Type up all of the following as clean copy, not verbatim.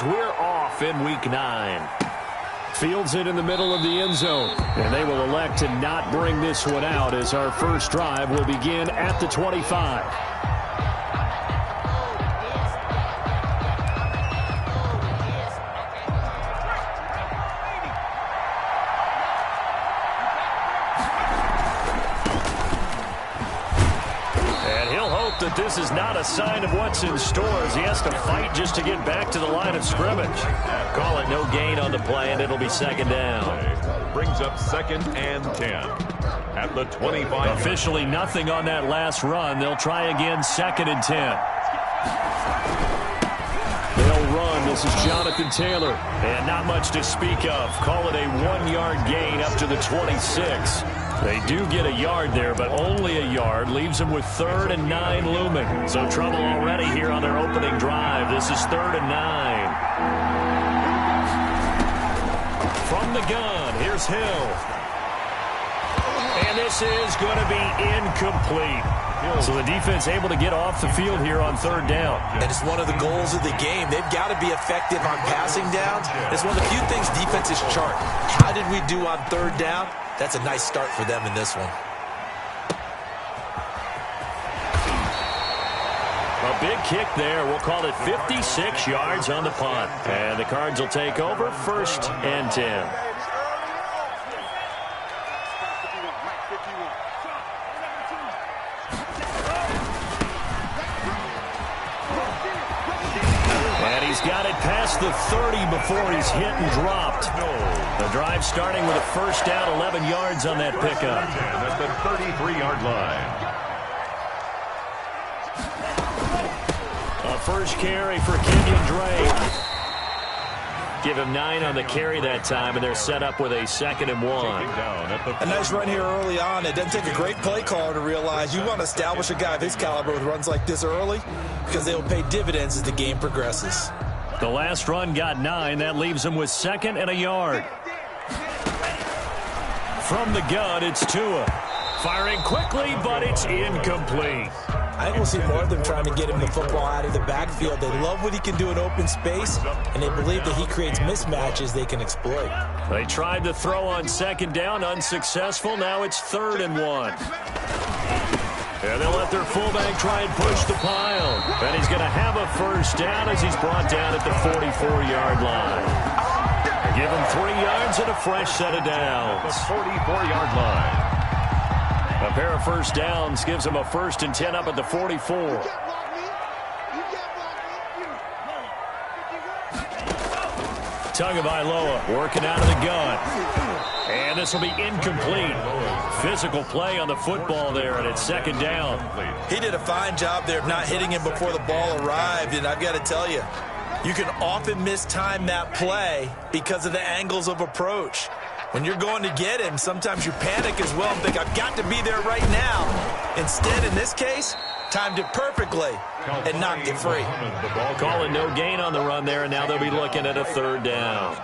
We're off in Week 9. Fields it in the middle of the end zone. And they will elect to not bring this one out as our first drive will begin at the 25. That this is not a sign of what's in store as he has to fight just to get back to the line of scrimmage. Call it no gain on the play, and it'll be second down. Brings up 2nd and 10 at the 25. Officially nothing on that last run. They'll try again 2nd and 10. They'll run. This is Jonathan Taylor. And not much to speak of. Call it a 1-yard gain up to the 26. They do get a yard there, but only a yard. Leaves them with 3rd and 9 looming. So trouble already here on their opening drive. This is 3rd and 9. From the gun, here's Hill. And this is going to be incomplete. So the defense able to get off the field here on 3rd down. And it's one of the goals of the game. They've got to be effective on passing downs. It's one of the few things defenses chart. How did we do on 3rd down? That's a nice start for them in this one. A big kick there. We'll call it 56 yards on the punt. And the Cards will take over 1st and 10. And he's got it past the 30 before he's hit and dropped. The drive starting with a 1st down, 11 yards on that pickup. At the 33-yard line. A first carry for Kenyon Drake. Give him 9 on the carry that time, and they're set up with a 2nd and 1. A nice run here early on. It doesn't take a great play caller to realize you want to establish a guy of his caliber with runs like this early because they will pay dividends as the game progresses. The last run got 9. That leaves him with 2nd and a yard. From the gun, it's Tua. Firing quickly, but it's incomplete. I think we'll see more of them trying to get him the football out of the backfield. They love what he can do in open space, and they believe that he creates mismatches they can exploit. They tried to throw on 2nd down, unsuccessful. Now it's 3rd and 1. And they'll let their fullback try and push the pile. And he's going to have a 1st down as he's brought down at the 44-yard line. Give him 3 yards and a fresh set of downs. The 44-yard line. A pair of 1st downs gives him a 1st and 10 up at the 44. Tagovailoa working out of the gun. And this will be incomplete. Physical play on the football there, and it's 2nd down. He did a fine job there of not hitting him before the ball arrived, and I've got to tell you, you can often mistime that play because of the angles of approach. When you're going to get him, sometimes you panic as well and think, I've got to be there right now. Instead, in this case, timed it perfectly and knocked it free. Calling no gain on the run there, and now they'll be looking at a 3rd down.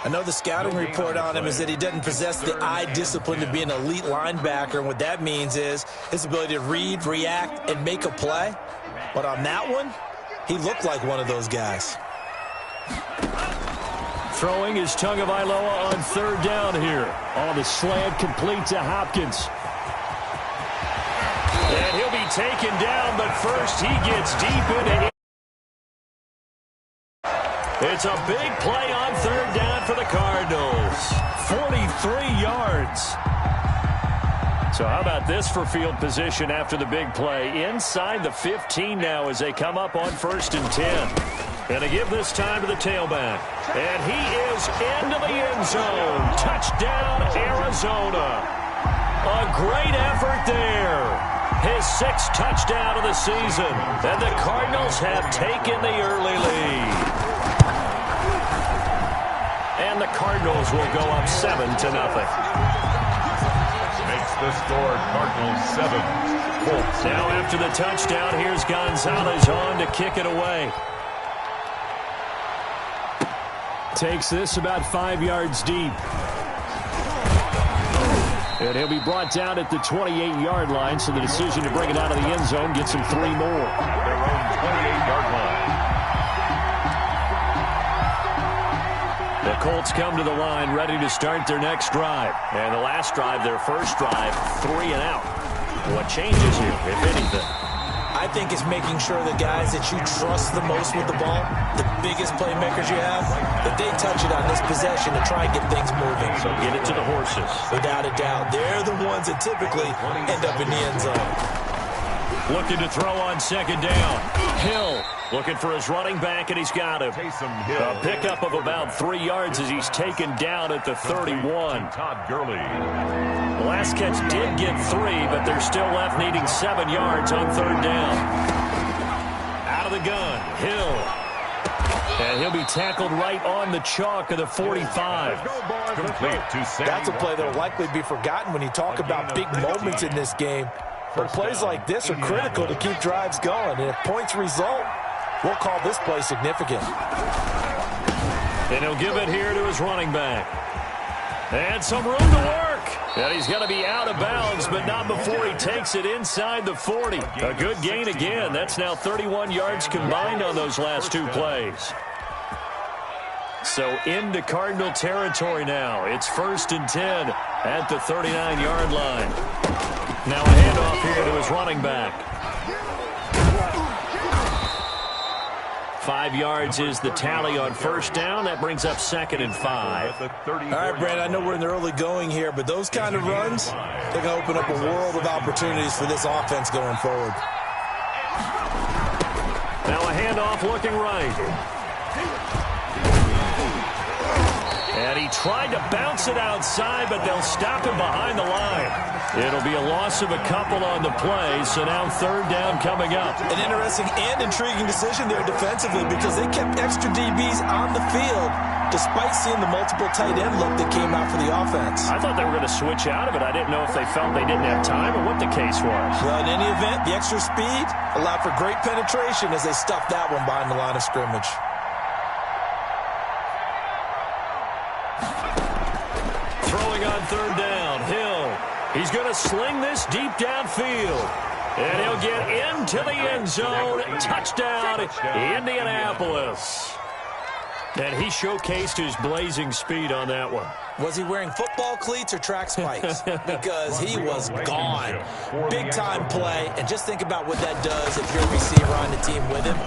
I know the scouting report on him is that he doesn't possess the eye discipline to be an elite linebacker, and what that means is his ability to read, react, and make a play. But on that one, he looked like one of those guys. Throwing is Tagovailoa on 3rd down here. On the slant, complete to Hopkins. And he'll be taken down, but first he gets deep into it. It's a big play on 3rd down for the Cardinals. 43 yards. So how about this for field position after the big play? Inside the 15 now as they come up on 1st and 10. And to give this time to the tailback. And he is into the end zone. Touchdown, Arizona. A great effort there. His 6th touchdown of the season. And the Cardinals have taken the early lead. And the Cardinals will go up 7-0. Makes the score Cardinals 7. Colts. Now after the touchdown, here's Gonzalez on to kick it away. Takes this about 5 yards deep. And he'll be brought down at the 28-yard line, so the decision to bring it out of the end zone gets him 3 more. Their own 28-yard line. Colts come to the line, ready to start their next drive. And the last drive, their first drive, 3 and out. What changes here, if anything? I think it's making sure the guys that you trust the most with the ball, the biggest playmakers you have, that they touch it on this possession to try and get things moving. So get it to the horses. Without a doubt. They're the ones that typically end up in the end zone. Looking to throw on second down. Hill looking for his running back, and he's got him. A pickup of about 3 yards as he's taken down at the 31. Todd Gurley. The last catch did get 3, but they're still left needing 7 yards on third down. Out of the gun, Hill. And he'll be tackled right on the chalk of the 45. Complete to Sammy. That's a play that will likely be forgotten when you talk about big moments in this game. But plays like this are critical to keep drives going. And if points result, we'll call this play significant. And he'll give it here to his running back. And some room to work. And he's going to be out of bounds, but not before he takes it inside the 40. A good gain again. That's now 31 yards combined on those last 2 plays. So into Cardinal territory now. It's 1st and 10 at the 39-yard line. Now a handoff here to his running back. 5 yards is the tally on first down. That brings up 2nd and 5. All right, Brandon, I know we're in the early going here, but those kind of runs, they're going to open up a world of opportunities for this offense going forward. Now a handoff looking right. And he tried to bounce it outside, but they'll stop him behind the line. It'll be a loss of a couple on the play, so now third down coming up. An interesting and intriguing decision there defensively because they kept extra DBs on the field despite seeing the multiple tight end look that came out for the offense. I thought they were going to switch out of it. I didn't know if they felt they didn't have time or what the case was. Well, in any event, the extra speed allowed for great penetration as they stuffed that one behind the line of scrimmage. Throwing on third down, Hill. He's going to sling this deep downfield. And he'll get into the end zone. Touchdown, Indianapolis. And he showcased his blazing speed on that one. Was he wearing football cleats or track spikes? Because he was gone. Big-time play. And just think about what that does if you're a receiver on the team with him.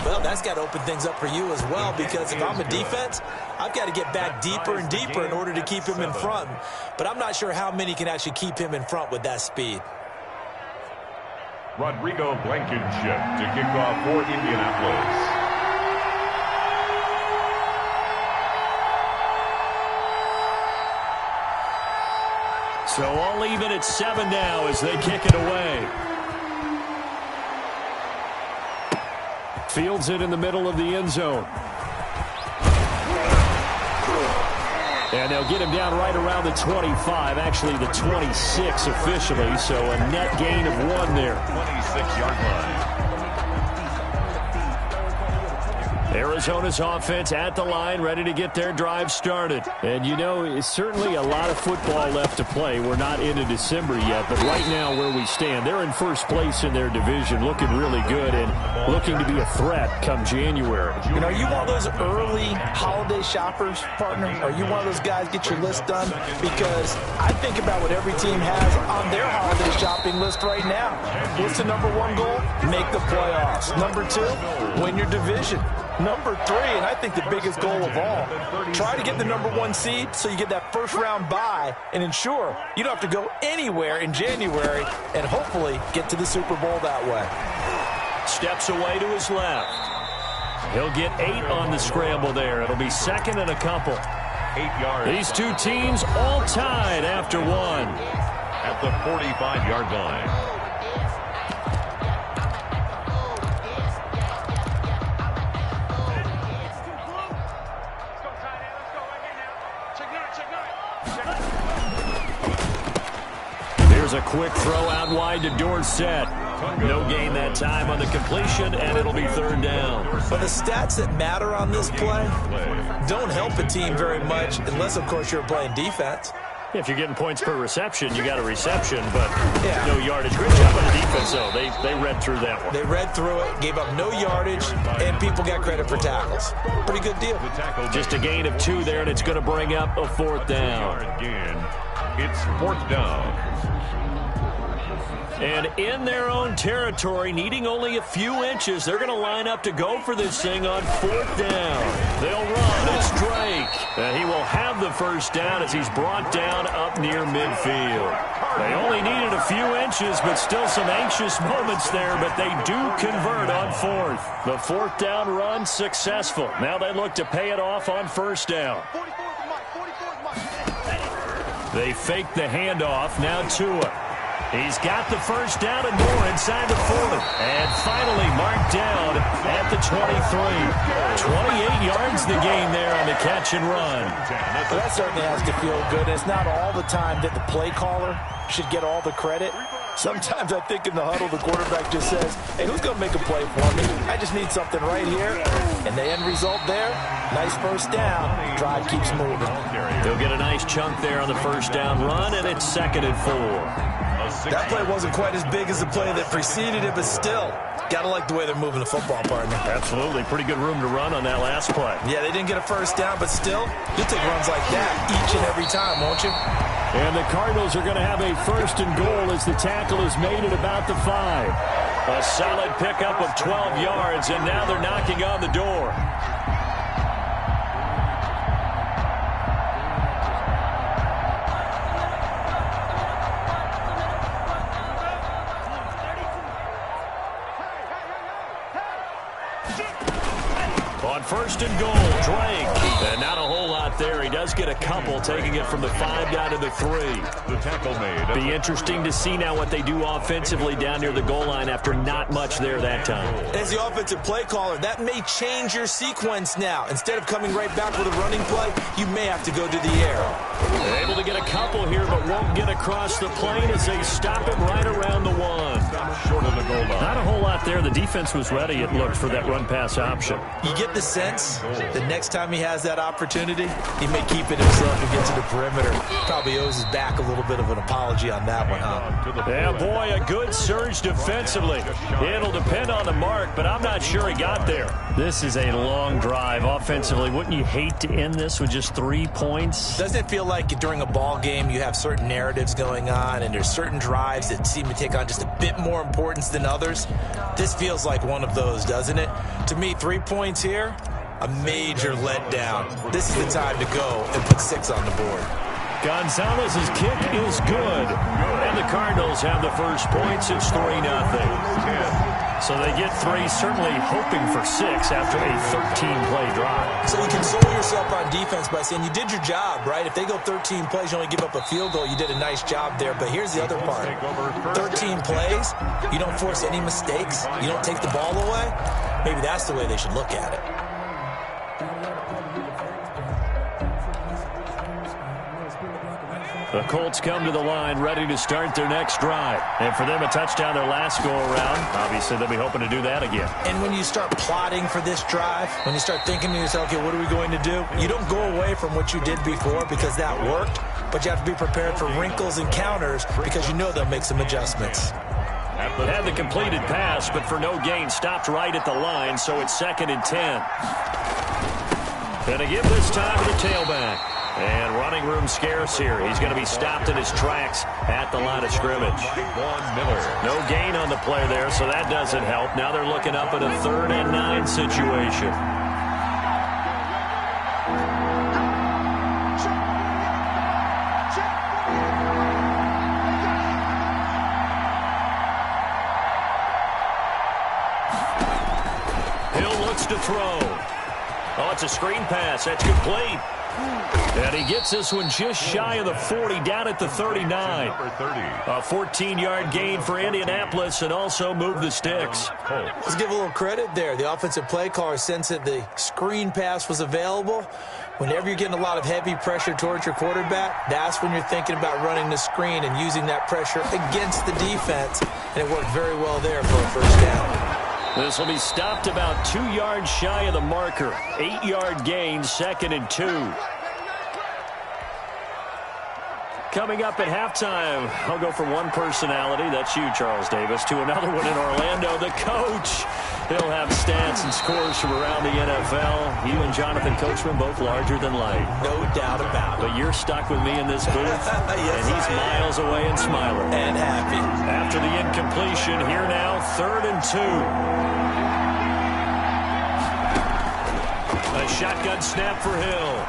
Well, that's got to open things up for you as well, because if I'm a defense, I've got to get back deeper and deeper in order to keep him in front. But I'm not sure how many can actually keep him in front with that speed. Rodrigo Blankenship to kick off for Indianapolis. So all even at 7 now as they kick it away. Fields it in the middle of the end zone. And they'll get him down right around the 25, actually the 26 officially, so a net gain of 1 there. 26-yard line. Arizona's offense at the line, ready to get their drive started. And, you know, it's certainly a lot of football left to play. We're not into December yet, but right now where we stand, they're in first place in their division, looking really good and looking to be a threat come January. You know, are you one of those early holiday shoppers, partner? Are you one of those guys get your list done? Because I think about what every team has on their holiday shopping list right now. What's the number 1 goal? Make the playoffs. Number 2, win your division. Number 3, and I think the biggest goal of all, try to get the number 1 seed so you get that first round bye and ensure you don't have to go anywhere in January and hopefully get to the Super Bowl that way. Steps away to his left. He'll get 8 on the scramble there. It'll be 2nd and a couple. 8 yards. These two teams all tied after 1. At the 45-yard line. Here's a quick throw out wide to Dorsett. No gain that time on the completion, and it'll be third down. But the stats that matter on this play don't help a team very much unless, of course, you're playing defense. If you're getting points per reception, you got a reception, but no yardage. Great job on the defense, though. They read through that one. They read through it, gave up no yardage, and people got credit for tackles. Pretty good deal. Just a gain of 2 there, and it's going to bring up a 4th down. It's 4th down. And in their own territory, needing only a few inches, they're going to line up to go for this thing on 4th down. They'll run. It's Drake. And he will have the first down as he's brought down up near midfield. They only needed a few inches, but still some anxious moments there, but they do convert on 4th. The 4th down run successful. Now they look to pay it off on 1st down. They fake the handoff. Now Tua. He's got the first down and more inside the 40. And finally marked down at the 23. 28 yards the gain there on the catch and run. Well, that certainly has to feel good. It's not all the time that the play caller should get all the credit. Sometimes I think in the huddle, the quarterback just says, hey, who's going to make a play for me? I just need something right here. And the end result there, nice first down. Drive keeps moving. He'll get a nice chunk there on the first down run, and it's 2nd and 4. That play wasn't quite as big as the play that preceded it, but still, got to like the way they're moving the football, partner. Absolutely. Pretty good room to run on that last play. Yeah, they didn't get a first down, but still, you'll take runs like that each and every time, won't you? And the Cardinals are going to have a 1st and goal as the tackle is made at about the 5. A solid pickup of 12 yards, and now they're knocking on the door. On 1st and goal, Drake. And not a whole lot there. He does get a couple, taking it from the 5 down to the 3. The tackle made. Be interesting to see now what they do offensively down near the goal line after not much there that time. As the offensive play caller, that may change your sequence now. Instead of coming right back with a running play, you may have to go to the air. They're able to get a couple here, but won't get across the plane as they stop him right around the 1. Short of the goal line. Not a whole lot there. The defense was ready, it looked, for that run-pass option. You get the sense that next time he has that opportunity, he may keep it himself and get to the perimeter. Probably owes his back a little bit of an apology on that one, huh? Yeah, boy, a good surge defensively. It'll depend on the mark, but I'm not sure he got there. This is a long drive offensively. Wouldn't you hate to end this with just 3 points? Doesn't it feel like during a ball game you have certain narratives going on and there's certain drives that seem to take on just a bit more importance than others? This feels like one of those, doesn't it? To me, 3 points here, a major letdown. This is the time to go and put 6 on the board. Gonzalez's kick is good. And the Cardinals have the first points. It's 3-0. So they get 3, certainly hoping for 6 after a 13-play drive. So you console yourself on defense by saying you did your job, right? If they go 13 plays, you only give up a field goal, you did a nice job there. But here's the other part. 13 plays, you don't force any mistakes, you don't take the ball away. Maybe that's the way they should look at it. The Colts come to the line ready to start their next drive. And for them, a touchdown their last go-around. Obviously, they'll be hoping to do that again. And when you start plotting for this drive, when you start thinking to yourself, okay, what are we going to do? You don't go away from what you did before because that worked, but you have to be prepared for wrinkles and counters because you know they'll make some adjustments. Had the completed pass, but for no gain, stopped right at the line, so it's 2nd and 10. Gonna give this time to the tailback. And running room scarce here. He's going to be stopped in his tracks at the line of scrimmage. No gain on the play there, so that doesn't help. Now they're looking up at a 3rd and 9 situation. Hill looks to throw. Oh, it's a screen pass. That's complete. And he gets this one just shy of the 40, down at the 39. A 14-yard gain for Indianapolis and also move the sticks. Let's give a little credit there. The offensive play caller sensed that the screen pass was available. Whenever you're getting a lot of heavy pressure towards your quarterback, that's when you're thinking about running the screen and using that pressure against the defense. And it worked very well there for a first down. This will be stopped about 2 yards shy of the marker. 8-yard gain, 2nd and 2. Coming up at halftime, I'll go from one personality, that's you, Charles Davis, to another one in Orlando, the coach. He'll have stats and scores from around the NFL. You and Jonathan Coachman both larger than life. No doubt about it. But you're stuck with me in this booth, yes, and he's miles away and smiling. And happy. After the incompletion, here now, 3rd and 2. A shotgun snap for Hill.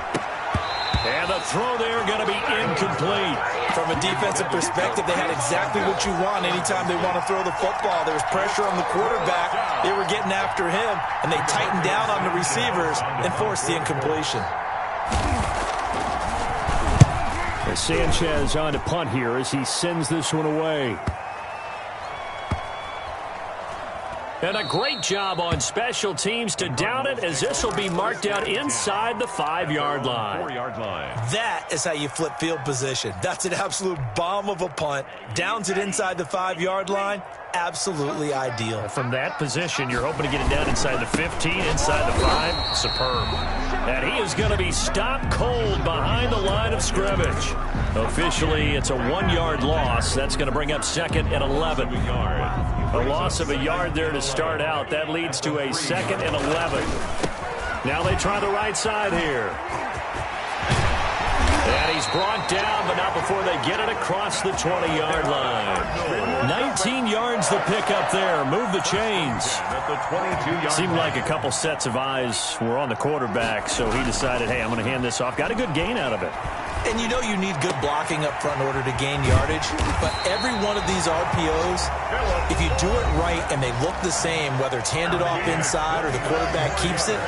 And the throw there going to be incomplete. From a defensive perspective, they had exactly what you want anytime they want to throw the football. There was pressure on the quarterback. They were getting after him, and they tightened down on the receivers and forced the incompletion. As Sanchez on to punt here as he sends this one away. And a great job on special teams to down it, as this will be marked out inside the 5-yard line. That is how you flip field position. That's an absolute bomb of a punt. Downs it inside the 5-yard line. Absolutely ideal. From that position, you're hoping to get it down inside the 15, inside the 5. Superb. And he is going to be stopped cold behind the line of scrimmage. Officially, it's a 1-yard loss. That's going to bring up 2nd and 11. A loss of a yard there to start out. That leads to a 2nd and 11. Now they try the right side here. And he's brought down, but not before they get it across the 20-yard line. 19 yards the pickup there. Move the chains. Seemed like a couple sets of eyes were on the quarterback, so he decided, hey, I'm going to hand this off. Got a good gain out of it. And you know you need good blocking up front in order to gain yardage. But every one of these RPOs, if you do it right and they look the same, whether it's handed off inside or the quarterback keeps it,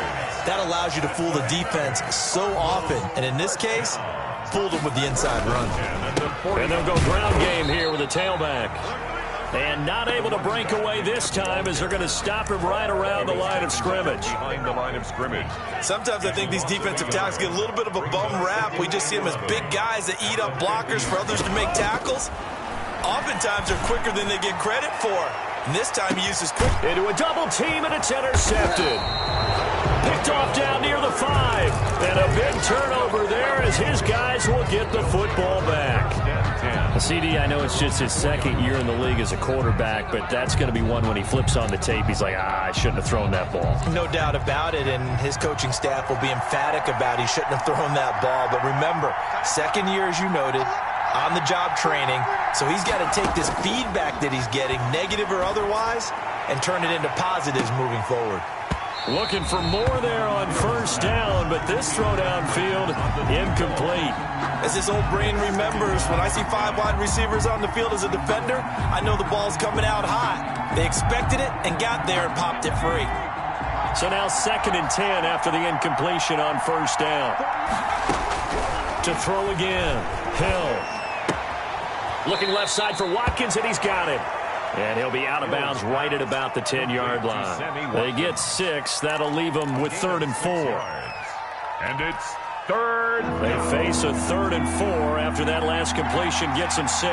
that allows you to fool the defense so often. And in this case, fooled them with the inside run. And they'll go ground game here with a tailback. And not able to break away this time as they're going to stop him right around the line of scrimmage. Behind the line of scrimmage. Sometimes I think these defensive tackles get a little bit of a bum rap. We just see them as big guys that eat up blockers for others to make tackles. Oftentimes they're quicker than they get credit for. And this time he uses quick. Into a double team, and it's intercepted. Picked off down near the 5. And a big turnover there as his guys will get the football back. CD, I know it's just his 2nd year in the league as a quarterback, but that's going to be one when he flips on the tape. He's like, I shouldn't have thrown that ball. No doubt about it, and his coaching staff will be emphatic about he shouldn't have thrown that ball. But remember, 2nd year, as you noted, on-the-job training, so he's got to take this feedback that he's getting, negative or otherwise, and turn it into positives moving forward. Looking for more there on 1st down, but this throw downfield, incomplete. As his old brain remembers, when I see 5 wide receivers on the field as a defender, I know the ball's coming out hot. They expected it and got there and popped it free. So now 2nd and 10 after the incompletion on 1st down. To throw again, Hill. Looking left side for Watkins, and he's got it. And he'll be out of bounds right at about the 10-yard line. They get 6. That'll leave them with 3rd and 4. And it's 3rd. They face a 3rd and 4 after that last completion gets them 6.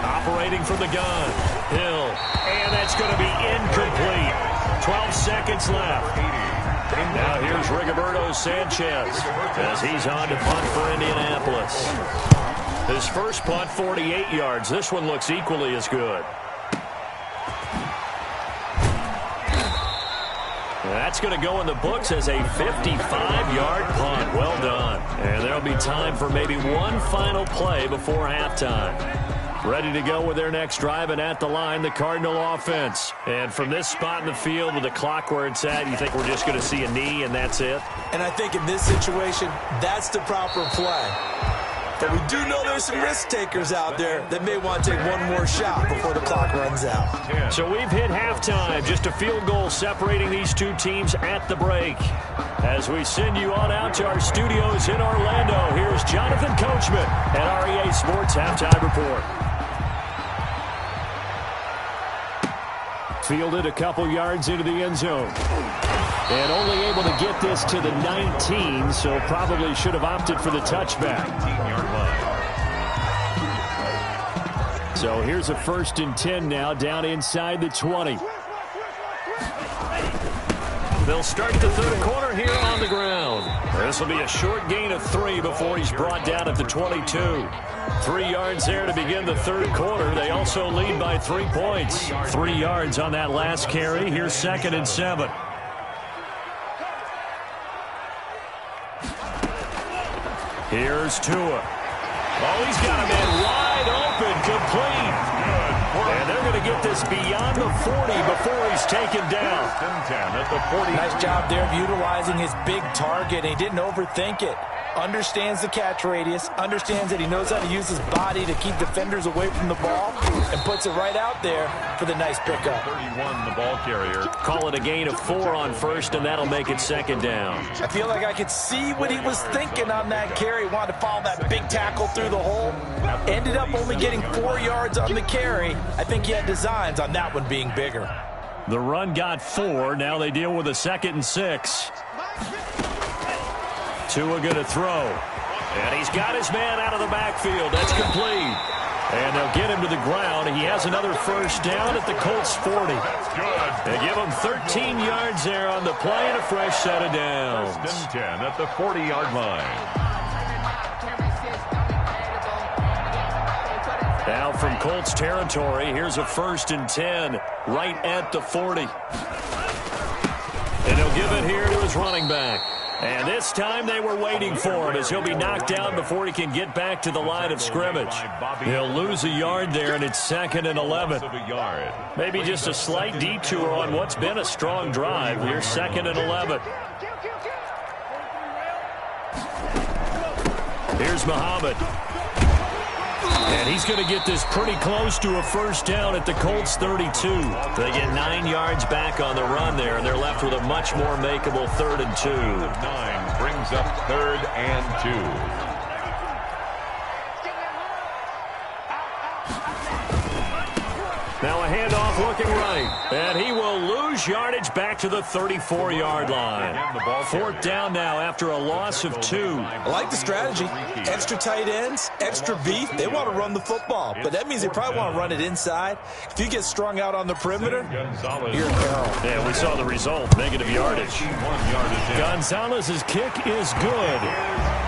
Operating from the gun, Hill. And that's going to be incomplete. 12 seconds left. Now here's Rigoberto Sanchez as he's on to punt for Indianapolis. His first punt, 48 yards. This one looks equally as good. That's going to go in the books as a 55-yard punt. Well done. And there'll be time for maybe one final play before halftime. Ready to go with their next drive, and at the line, the Cardinal offense. And from this spot in the field with the clock where it's at, you think we're just going to see a knee and that's it? And I think in this situation, that's the proper play. But we do know there's some risk takers out there that may want to take one more shot before the clock runs out. So we've hit halftime. Just a field goal separating these two teams at the break. As we send you on out to our studios in Orlando, here's Jonathan Coachman at REA Sports Halftime Report. Fielded a couple yards into the end zone. And only able to get this to the 19, so probably should have opted for the touchback. So here's a 1st and 10 now, down inside the 20. They'll start the 3rd quarter here on the ground. This will be a short gain of 3 before he's brought down at the 22. 3 yards there to begin the third quarter. They also lead by 3 points. 3 yards on that last carry. Here's 2nd and 7. Here's Tua. Oh, he's got a man wide open, complete. And they're going to get this beyond the 40 before he's taken down. At the 40. Nice job there of utilizing his big target. He didn't overthink it. Understands the catch radius, understands that he knows how to use his body to keep defenders away from the ball, and puts it right out there for the nice pickup. 31, the ball carrier. Call it a gain of 4 on first, and that'll make it 2nd down. I feel like I could see what he was thinking on that carry. Wanted to follow that big tackle through the hole. Ended up only getting 4 yards on the carry. I think he had designs on that one being bigger. The run got 4. Now they deal with a 2nd and 6. Tua going to throw. And he's got his man out of the backfield. That's complete. And they'll get him to the ground. He has another first down at the Colts 40. They give him 13 yards there on the play and a fresh set of downs. 1st and 10 at the 40-yard line. Now from Colts territory, here's a 1st and 10 right at the 40. And he'll give it here to his running back. And this time they were waiting for him as he'll be knocked down before he can get back to the line of scrimmage. He'll lose a yard there, and it's 2nd and 11. Maybe just a slight detour on what's been a strong drive. Here's 2nd and 11. Here's Muhammad. And he's going to get this pretty close to a first down at the Colts 32. They get 9 yards back on the run there, and they're left with a much more makeable 3rd and 2. 9 brings up 3rd and 2. Now a handoff looking right. And he will lose yardage back to the 34-yard line. 4th down now after a loss of 2. I like the strategy. Extra tight ends, extra beef. They want to run the football, but that means they probably want to run it inside. If you get strung out on the perimeter, you're in peril. Yeah, we saw the result. Negative yardage. Gonzalez's kick is good.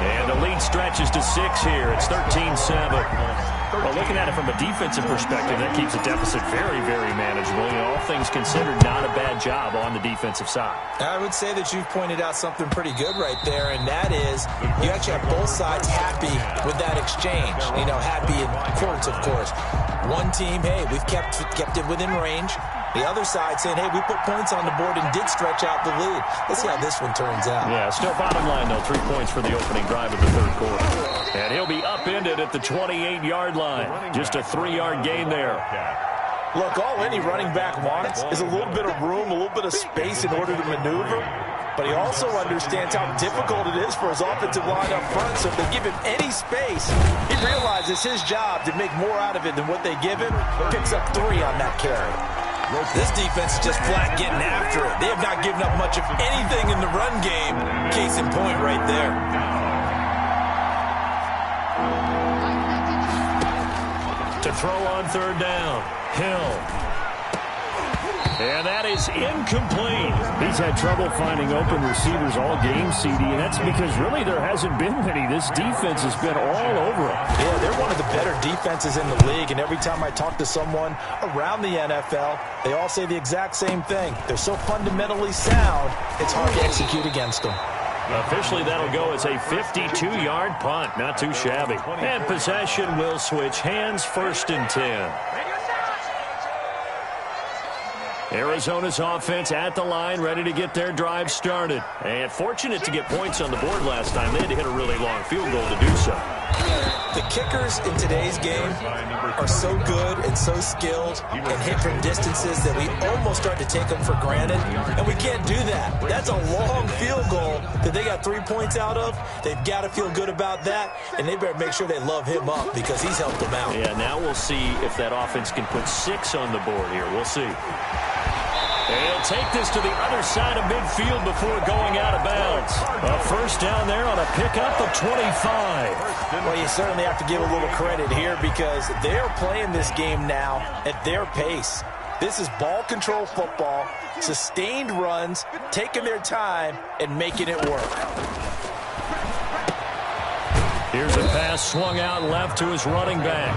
And the lead stretches to 6 here. It's 13-7. Well, looking at it from a defensive perspective, that keeps the deficit very, very manageable. You know, all things considered, not a bad job on the defensive side. I would say that you've pointed out something pretty good right there, and that is you actually have both sides happy with that exchange. You know, happy in quotes, of course. One team, hey, we've kept it within range. The other side saying, hey, we put points on the board and did stretch out the lead. Let's see how this one turns out. Yeah, still bottom line, though. 3 points for the opening drive of the third quarter. And he'll be upended at the 28-yard line. Just a 3-yard gain there. Look, all any running back wants is a little bit of room, a little bit of space in order to maneuver. But he also understands how difficult it is for his offensive line up front. So if they give him any space, he realizes his job to make more out of it than what they give him. Picks up 3 on that carry. This defense is just flat getting after it. They have not given up much of anything in the run game. Case in point right there. To throw on 3rd down, Hill. And that is incomplete. He's had trouble finding open receivers all game, CD, and that's because really there hasn't been many. This defense has been all over him. Yeah, they're one of the better defenses in the league, and every time I talk to someone around the NFL, they all say the exact same thing. They're so fundamentally sound, it's hard to execute against them. Officially, that'll go as a 52-yard punt. Not too shabby. And possession will switch hands, 1st and 10. Arizona's offense at the line, ready to get their drive started. And fortunate to get points on the board last time. They had to hit a really long field goal to do so. The kickers in today's game are so good and so skilled and hit from distances that we almost start to take them for granted. And we can't do that. That's a long field goal that they got 3 points out of. They've got to feel good about that, and they better make sure they love him up because he's helped them out. Yeah, now we'll see if that offense can put 6 on the board here. We'll see. They'll take this to the other side of midfield before going out of bounds. A first down there on a pickup of 25. Well, you certainly have to give a little credit here because they're playing this game now at their pace. This is ball control football, sustained runs, taking their time, and making it work. Here's a pass swung out left to his running back.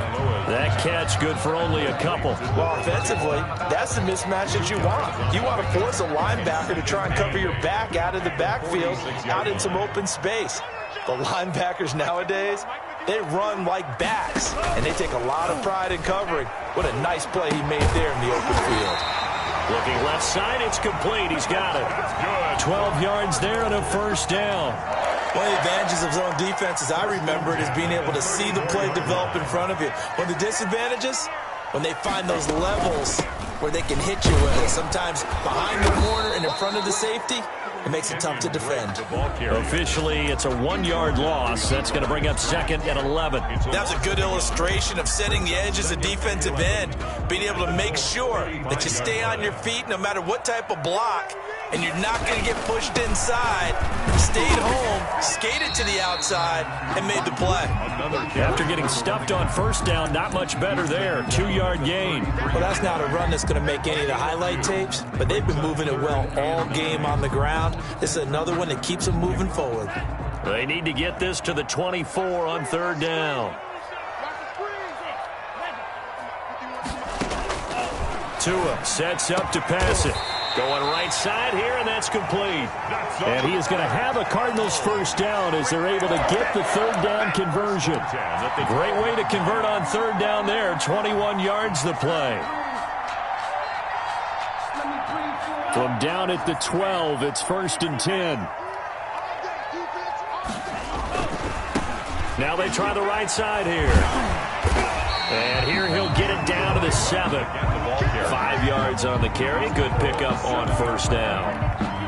That catch good for only a couple. Well, offensively, that's the mismatch that you want. You want to force a linebacker to try and cover your back out of the backfield, out in some open space. The linebackers nowadays, they run like backs, and they take a lot of pride in covering. What a nice play he made there in the open field. Looking left side, it's complete. He's got it. 12 yards there and a first down. One of the advantages of zone defense, as I remember it, is being able to see the play develop in front of you. One of the disadvantages, when they find those levels where they can hit you with it, sometimes behind the corner and in front of the safety, it makes it tough to defend. Officially, it's a 1-yard loss. That's going to bring up 2nd and 11. That's a good illustration of setting the edge as a defensive end, being able to make sure that you stay on your feet no matter what type of block, and you're not going to get pushed inside. Stayed home, skated to the outside, and made the play. After getting stuffed on first down, not much better there. 2-yard gain. Well, that's not a run that's going to make any of the highlight tapes, but they've been moving it well all game on the ground. This is another one that keeps them moving forward. They need to get this to the 24 on 3rd down. Tua sets up to pass it. Going right side here, and that's complete. And he is going to have a Cardinals first down as they're able to get the 3rd down conversion. Great way to convert on 3rd down there. 21 yards the play. From down at the 12, it's 1st and 10. Now they try the right side here. And here he'll get it down to the 7. 5 yards on the carry. Good pickup on first down.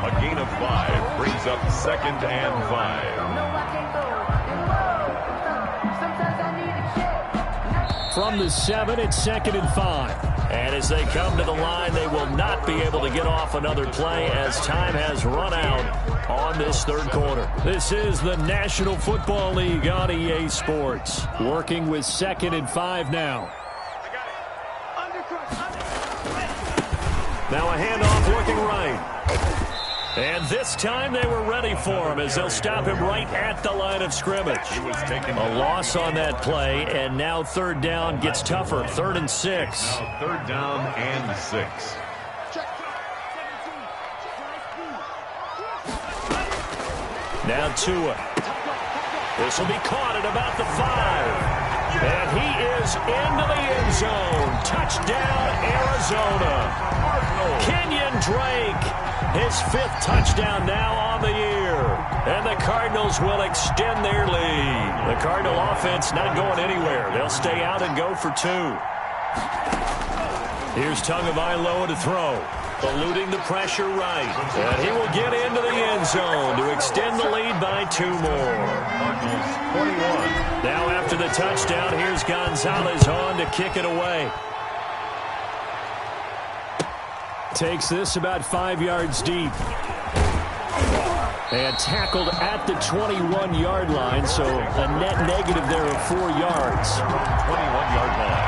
A gain of 5 brings up 2nd and 5. From the 7, it's 2nd and 5. And as they come to the line, they will not be able to get off another play as time has run out on this 3rd quarter. This is the National Football League on EA Sports. Working with 2nd and 5 now. Now a handoff looking right. And this time they were ready for him as they'll stop him right at the line of scrimmage. A loss on that play, and now 3rd down gets tougher. 3rd and 6. Now 3rd down and 6. Now Tua. This will be caught at about the 5. And he is into the end zone. Touchdown, Arizona. Kenyon Drake, his 5th touchdown now on the year. And the Cardinals will extend their lead. The Cardinal offense not going anywhere. They'll stay out and go for 2. Here's Tagovailoa to throw. Eluding the pressure right. And he will get into the end zone to extend the lead by 2 more. 21. Now after the touchdown, here's Gonzalez on to kick it away. Takes this about 5 yards deep. And tackled at the 21-yard line, so a net negative there of 4 yards. 21-yard line.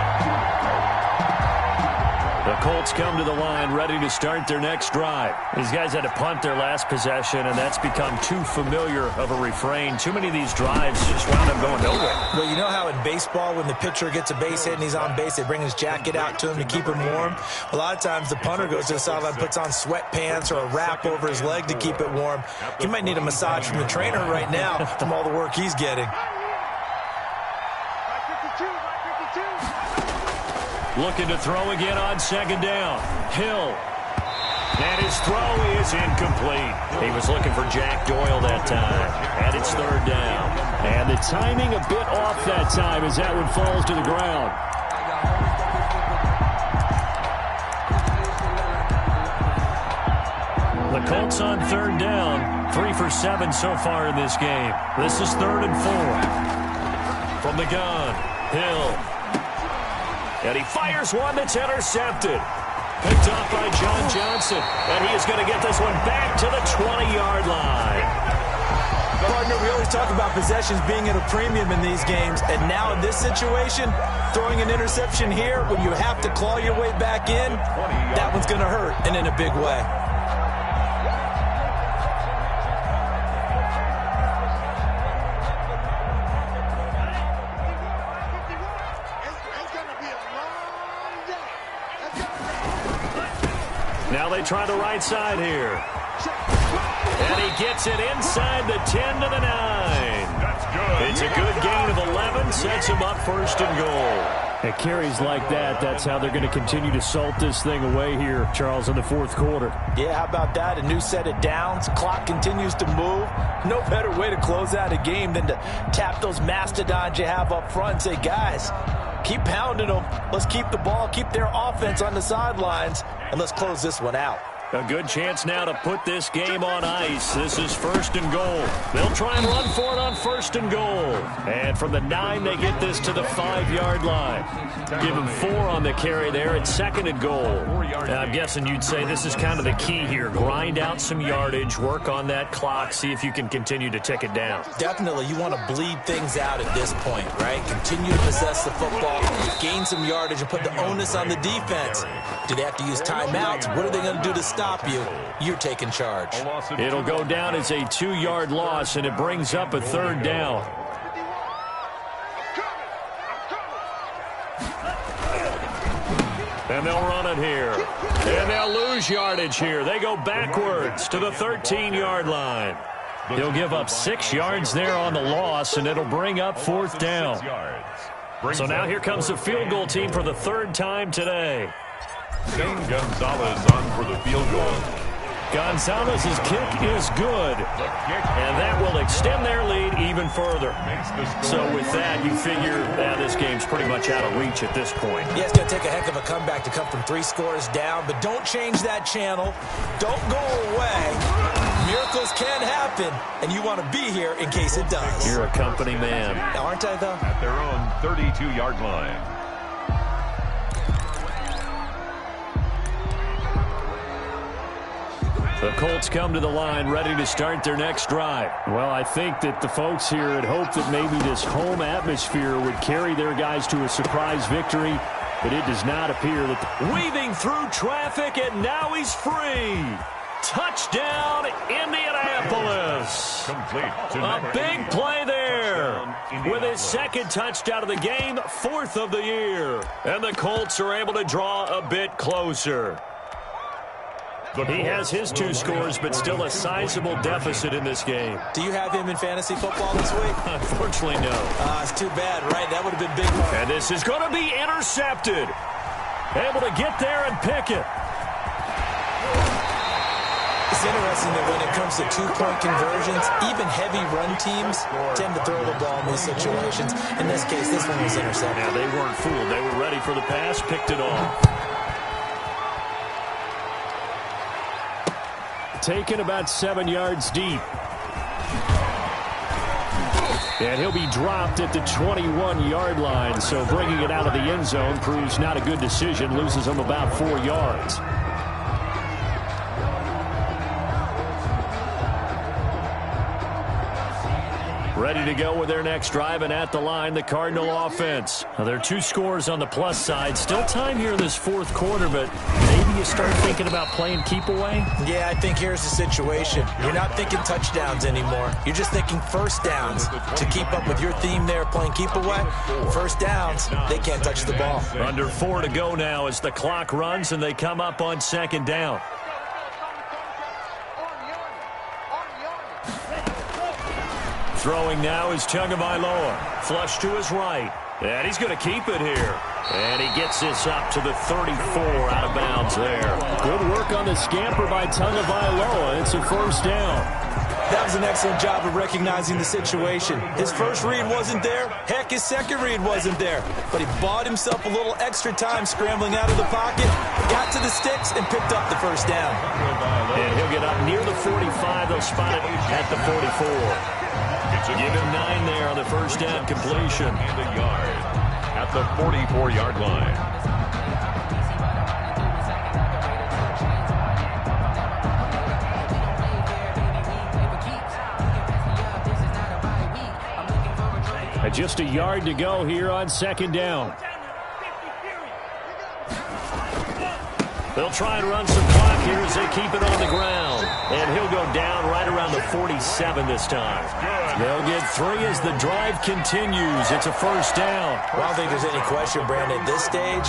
The Colts come to the line ready to start their next drive. These guys had to punt their last possession, and that's become too familiar of a refrain. Too many of these drives just wound up going nowhere. Well, you know how in baseball, when the pitcher gets a base hit and he's on base, they bring his jacket out to him to keep him warm? A lot of times the punter goes to the sideline, puts on sweatpants or a wrap over his leg to keep it warm. He might need a massage from the trainer right now from all the work he's getting. Looking to throw again on 2nd down. Hill. And his throw is incomplete. He was looking for Jack Doyle that time. And it's 3rd down. And the timing a bit off that time as that one falls to the ground. The Colts on 3rd down. 3 for 7 so far in this game. This is 3rd and 4. From the gun, Hill. And he fires one that's intercepted. Picked off by John Johnson. And he is going to get this one back to the 20-yard line. Partner, we always talk about possessions being at a premium in these games. And now in this situation, throwing an interception here when you have to claw your way back in, that one's going to hurt, and in a big way. they try the right side here. And he gets it inside the 10 to the 9. That's good. It's a good gain of 11, sets him up first and goal. At carries like that, that's how they're going to continue to salt this thing away here, Charles, in the fourth quarter. Yeah, how about that? A new set of downs. Clock continues to move. No better way to close out a game than to tap those mastodons you have up front and say, guys, keep pounding them. Let's keep the ball, keep their offense on the sidelines, and let's close this one out. A good chance now to put this game on ice. This is first and goal. They'll try and run for it on first and goal. And from the 9, they get this to the 5-yard line. Give them 4 on the carry there. It's second and goal. I'm guessing you'd say this is kind of the key here. Grind out some yardage, work on that clock, see if you can continue to tick it down. Definitely, you want to bleed things out at this point, right? Continue to possess the football, gain some yardage, and put the onus on the defense. Do they have to use timeouts? What are they going to do to stop you? You're taking charge. It'll go down as a 2-yard loss, and it brings up a third down. And they'll run it here. And they'll lose yardage here. They go backwards to the 13-yard line. He'll give up 6 yards there on the loss, and it'll bring up fourth down. So now here comes the field goal team for the 3rd time today. Shane Gonzalez on for the field goal. Gonzalez's kick is good, and that will extend their lead even further. So with that, you figure this game's pretty much out of reach at this point. Yeah, it's going to take a heck of a comeback to come from 3 scores down, but don't change that channel. Don't go away. Miracles can happen, and you want to be here in case it does. You're a company man. Aren't I, though? At their own 32-yard line. The Colts come to the line ready to start their next drive. Well, I think that the folks here had hoped that maybe this home atmosphere would carry their guys to a surprise victory, but it does not appear that. Weaving through traffic, and now he's free. Touchdown, Indianapolis. Complete. A big play there. With his 2nd touchdown of the game, 4th of the year. And the Colts are able to draw a bit closer. He has his 2 scores, but still a sizable deficit in this game. Do you have him in fantasy football this week? Unfortunately, no. It's too bad, right? That would have been big. And this is going to be intercepted. Able to get there and pick it. It's interesting that when it comes to 2-point conversions, even heavy run teams tend to throw the ball in these situations. In this case, this one was intercepted. Yeah, they weren't fooled. They were ready for the pass, picked it off. Taken about 7 yards deep. And he'll be dropped at the 21-yard line, so bringing it out of the end zone proves not a good decision, loses him about 4 yards. Ready to go with their next drive, and at the line, the Cardinal offense. Now, there are 2 scores on the plus side. Still time here in this 4th quarter, but maybe you start thinking about playing keep away? Yeah, I think here's the situation. You're not thinking touchdowns anymore. You're just thinking first downs. To keep up with your theme there, playing keep away, first downs, they can't touch the ball. Under 4 to go now as the clock runs, and they come up on 2nd down. Throwing now is Tagovailoa. Flush to his right. And he's going to keep it here. And he gets this up to the 34 out of bounds there. Good work on the scamper by Tagovailoa. It's a first down. That was an excellent job of recognizing the situation. His first read wasn't there. Heck, his second read wasn't there. But he bought himself a little extra time scrambling out of the pocket, got to the sticks, and picked up the first down. And he'll get up near the 45. They'll spot it at the 44. Give him 9 there on the first down completion. And a yard at the 44-yard line. Just a yard to go here on 2nd down. They'll try and run some clock here as they keep it on the ground. And he'll go down right around the 47 this time. They'll get 3 as the drive continues. It's a first down. I don't think there's any question, Brandon, at this stage,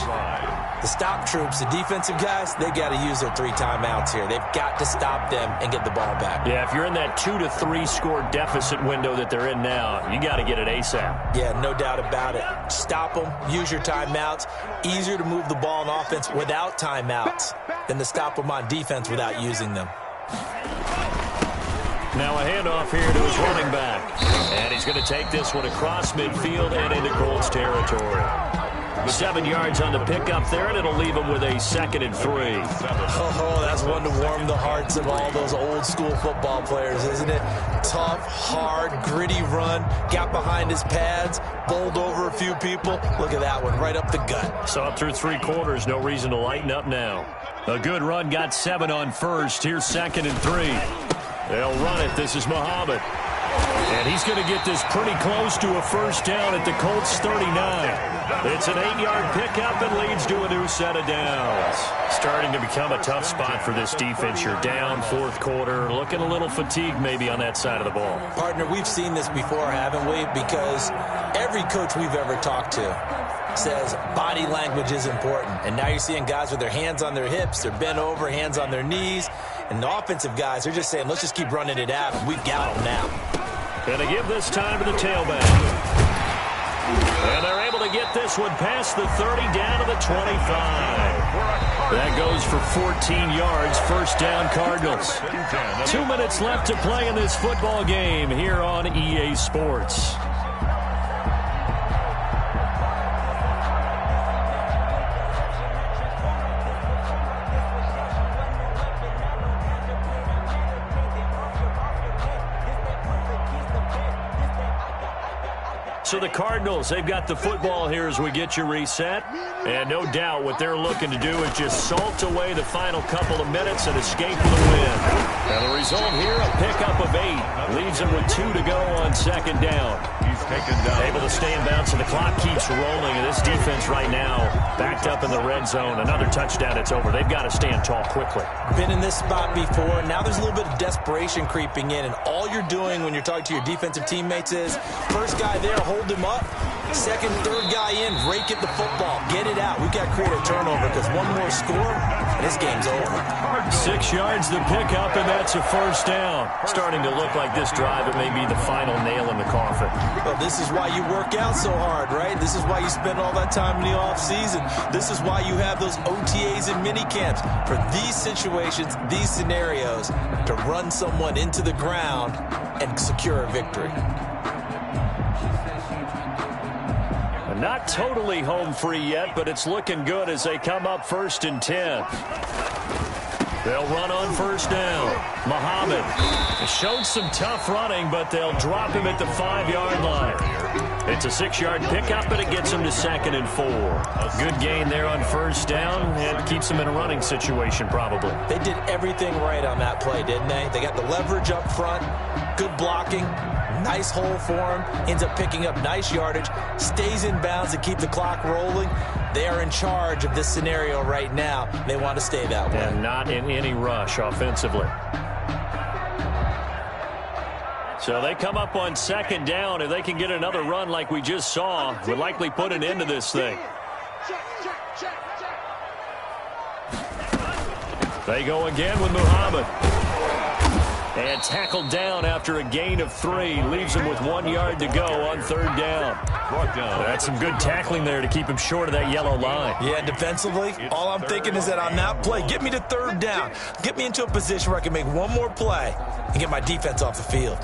The stop troops, the defensive guys, they got to use their 3 timeouts here. They've got to stop them and get the ball back. Yeah, if you're in that 2 to 3 score deficit window that they're in now, you got to get it ASAP. Yeah, no doubt about it. Stop them, use your timeouts. Easier to move the ball on offense without timeouts than to stop them on defense without using them. Now a handoff here to his running back. And he's going to take this one across midfield and into Colts territory. 7 yards on the pickup there, and it'll leave him with a 2nd and 3. Oh, that's one to warm the hearts of all those old-school football players, isn't it? Tough, hard, gritty run, got behind his pads, bowled over a few people. Look at that one, right up the gut. Saw it through 3 quarters, no reason to lighten up now. A good run, got 7 on first. Here's 2nd and 3. They'll run it. This is Muhammad. And he's going to get this pretty close to a first down at the Colts 39. It's an 8-yard pickup and leads to a new set of downs. Starting to become a tough spot for this defense. You're down 4th quarter, looking a little fatigued maybe on that side of the ball. Partner, we've seen this before, haven't we? Because every coach we've ever talked to says body language is important. And now you're seeing guys with their hands on their hips, they're bent over, hands on their knees. And the offensive guys are just saying, let's just keep running it at them. We've got them now. And they give this time to the tailback. And they're able to get this one past the 30 down to the 25. That goes for 14 yards, first down Cardinals. 2 minutes left to play in this football game here on EA Sports. So the Cardinals, they've got the football here as we get you reset. And no doubt what they're looking to do is just salt away the final couple of minutes and escape with a win. And the result here, a pickup of 8. Leaves them with 2 to go on 2nd down. He's taken down. Able to stay in bounds, and the clock keeps rolling. And this defense right now backed up in the red zone. Another touchdown, it's over. They've got to stand tall quickly. Been in this spot before. Now there's a little bit of desperation creeping in. And all you're doing when you're talking to your defensive teammates is, first guy there, hold him up. Second, third guy in, rake at the football. Get it out. We've got to create a turnover because one more score, and this game's over. 6 yards the pickup, and that's a first down. Starting to look like this drive, it may be the final nail in the coffin. Well, this is why you work out so hard, right? This is why you spend all that time in the offseason. This is why you have those OTAs and mini camps. For these situations, these scenarios, to run someone into the ground and secure a victory. Not totally home free yet, but it's looking good as they come up 1st and 10. They'll run on first down. Muhammad showed some tough running, but they'll drop him at the 5-yard line. It's a 6-yard pickup, and it gets him to 2nd and 4. Good gain there on first down, and keeps them in a running situation probably. They did everything right on that play, didn't they? They got the leverage up front, good blocking, nice hole for him, ends up picking up nice yardage, stays in bounds to keep the clock rolling. They are in charge of this scenario right now. They want to stay that way. And not in any rush offensively. So they come up on 2nd down. If they can get another run like we just saw, would likely put an end to this thing. They go again with Muhammad. And tackled down after a gain of 3. Leaves him with 1 yard to go on 3rd down. That's some good tackling there to keep him short of that yellow line. Yeah, defensively, all I'm thinking is that on that play, get me to 3rd down. Get me into a position where I can make one more play and get my defense off the field.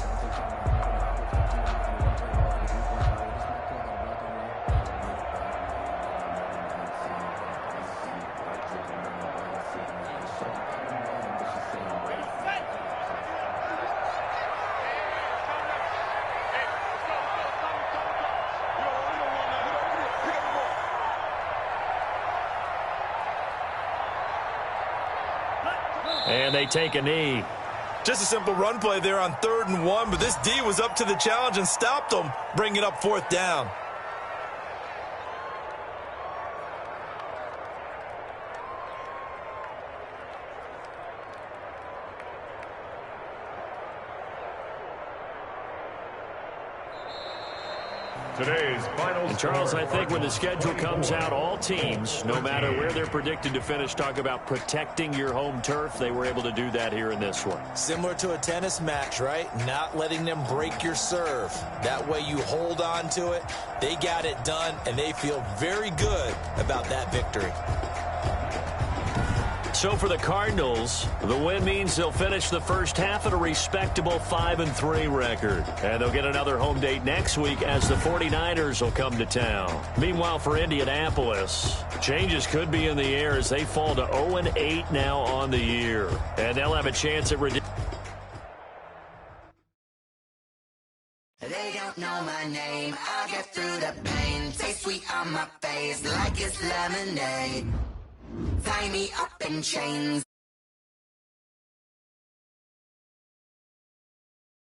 And they take a knee. Just a simple run play there on 3rd and 1, but this D was up to the challenge and stopped them, bringing up 4th down. Today's final And Charles, I think when the schedule comes out, all teams, no matter where they're predicted to finish, talk about protecting your home turf. They were able to do that here in this one. Similar to a tennis match, right? Not letting them break your serve. That way you hold on to it. They got it done, and they feel very good about that victory. So for the Cardinals, the win means they'll finish the first half at a respectable 5-3 record. And they'll get another home date next week as the 49ers will come to town. Meanwhile, for Indianapolis, changes could be in the air as they fall to 0-8 now on the year. And they'll have a chance at They don't know my name. I'll get through the pain. Taste sweet on my face like it's lemonade. Tie me up in chains.